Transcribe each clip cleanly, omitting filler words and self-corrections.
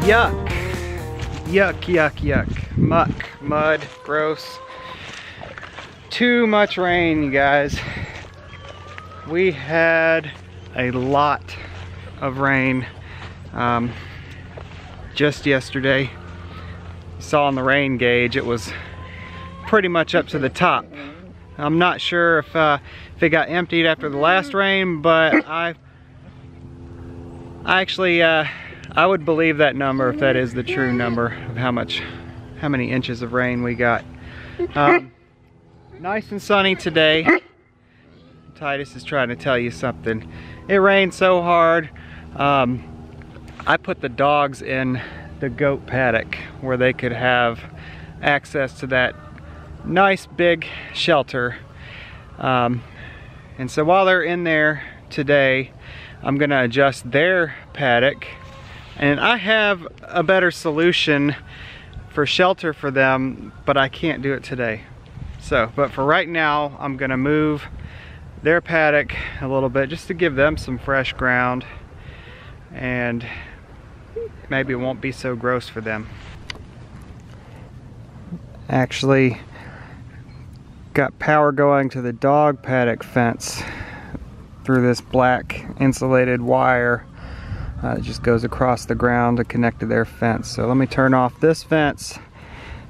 Yuck. Yuck, yuck, yuck. Muck, mud, gross. Too much rain, you guys. We had a lot of rain just yesterday. You saw on the rain gauge it was pretty much up to the top. I'm not sure if it got emptied after the last rain, but I would believe that number if that is the true number of how many inches of rain we got. Nice and sunny today. Titus is trying to tell you something. It rained so hard. I put the dogs in the goat paddock where they could have access to that nice big shelter. And so while they're in there today, I'm gonna adjust their paddock. And I have a better solution for shelter for them, but I can't do it today. So, but for right now, I'm gonna move their paddock a little bit just to give them some fresh ground, and maybe it won't be so gross for them. Actually got power going to the dog paddock fence through this black insulated wire. It just goes across the ground to connect to their fence. So let me turn off this fence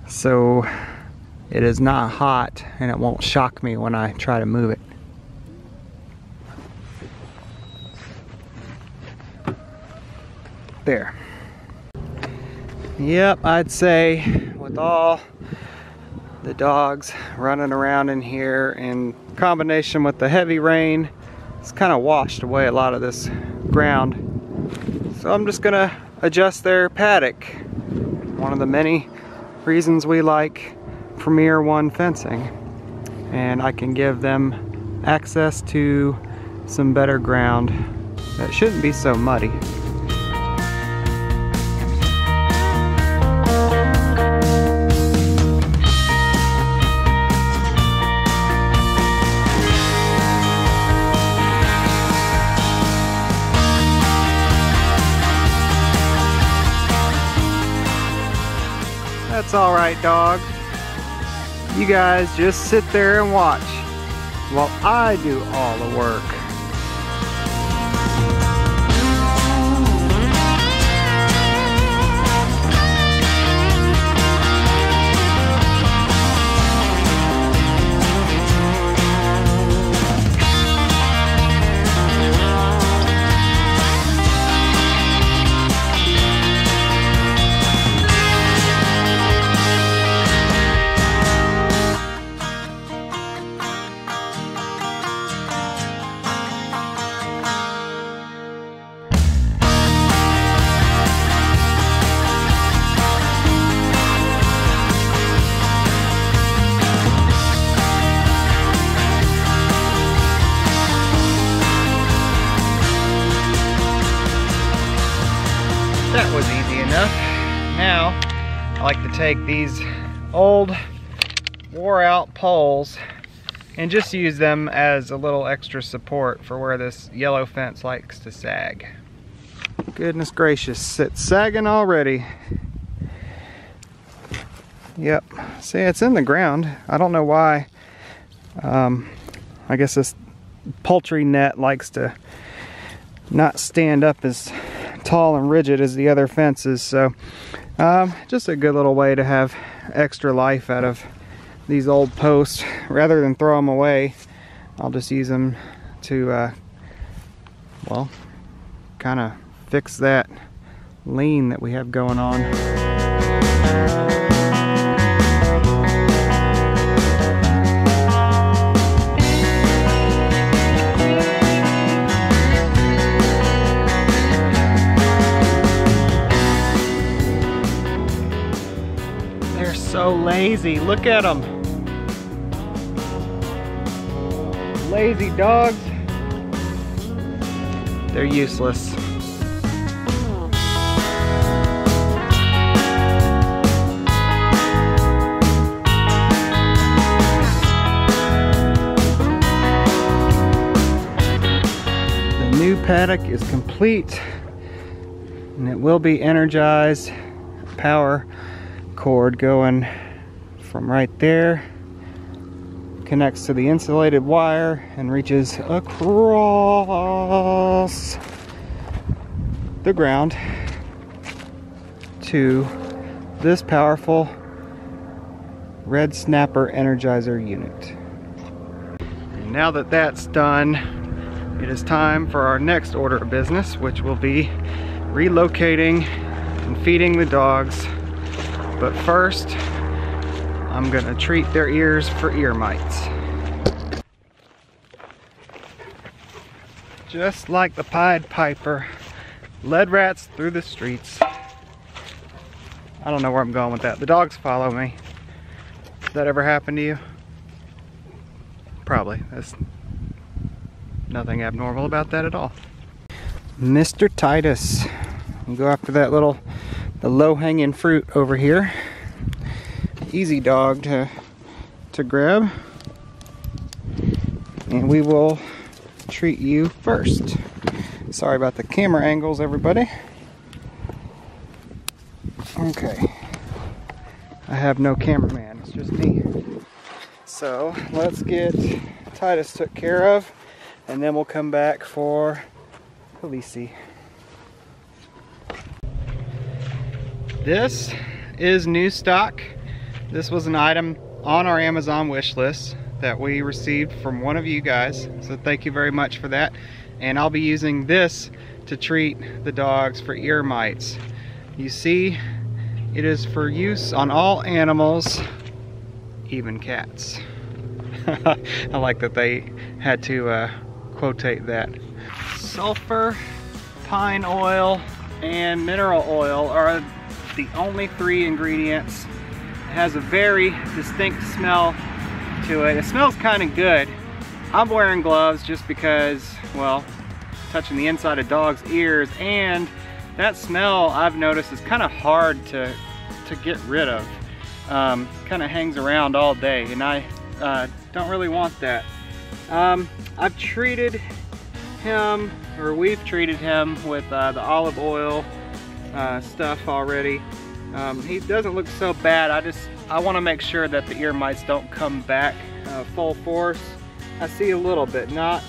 so it is not hot and it won't shock me when I try to move it. There. Yep, I'd say with all the dogs running around in here in combination with the heavy rain, it's kind of washed away a lot of this ground. So I'm just gonna adjust their paddock. One of the many reasons we like Premier One fencing. And I can give them access to some better ground that shouldn't be so muddy. That's alright, dogs. You guys just sit there and watch while I do all the work. That was easy enough. Now, I like to take these old, wore out poles and just use them as a little extra support for where this yellow fence likes to sag. Goodness gracious, it's sagging already. Yep, see, it's in the ground. I don't know why. I guess this poultry net likes to not stand up as tall and rigid as the other fences, so just a good little way to have extra life out of these old posts. Rather than throw them away, I'll just use them to well, kind of fix that lean that we have going on. So lazy, look at them. Lazy dogs. They're useless. The new paddock is complete. And it will be energized. Power cord going from right there, connects to the insulated wire and reaches across the ground to this powerful red snapper energizer unit. And now that that's done, it is time for our next order of business, which will be relocating and feeding the dogs. But first, I'm gonna treat their ears for ear mites. Just like the Pied Piper, led rats through the streets. I don't know where I'm going with that. The dogs follow me. Does that ever happen to you? Probably. There's nothing abnormal about that at all. Mr. Titus. We'll go after that the low-hanging fruit over here. Easy dog to grab. And we will treat you first. Sorry about the camera angles, everybody. Okay. I have no cameraman, it's just me. So let's get Titus took care of, and then we'll come back for Khaleesi. This is new stock. This was an item on our Amazon wish list that we received from one of you guys, so thank you very much for that. And I'll be using this to treat the dogs for ear mites. You see, it is for use on all animals, even cats. I like that they had to quotate that. Sulfur, pine oil, and mineral oil are the only 3 ingredients. It has a very distinct smell to it. It smells kind of good. I'm wearing gloves just because, well, touching the inside of dogs' ears, and that smell I've noticed is kind of hard to get rid of. Kind of hangs around all day, and I don't really want that. I've treated him, or we've treated him with the olive oil stuff already. He doesn't look so bad. I want to make sure that the ear mites don't come back full force. I see a little bit, not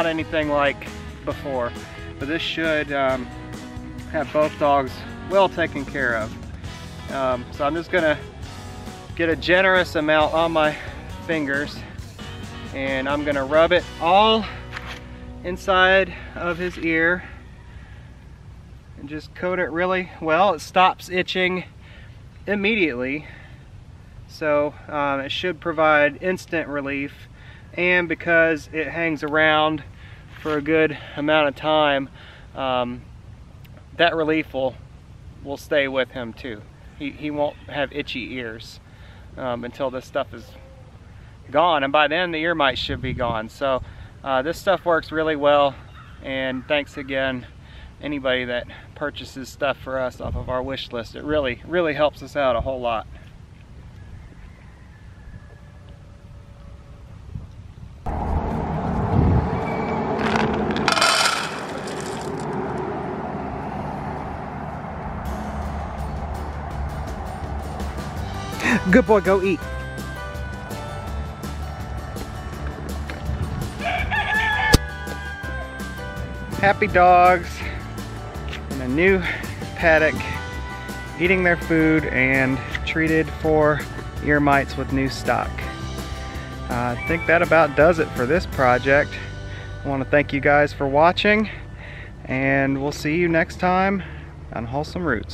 anything like before, but this should have both dogs well taken care of. So I'm just gonna get a generous amount on my fingers, and I'm gonna rub it all inside of his ear and just coat it really well. It stops itching immediately, so it should provide instant relief. And because it hangs around for a good amount of time, that relief will stay with him too. He won't have itchy ears until this stuff is gone, and by then the ear mites should be gone. So this stuff works really well, and thanks again anybody that purchases stuff for us off of our wish list. It really helps us out a whole lot. Good boy, go eat. Happy dogs in a new paddock, eating their food and treated for ear mites with new stock. I think that about does it for this project. I want to thank you guys for watching, and we'll see you next time on Wholesome Roots.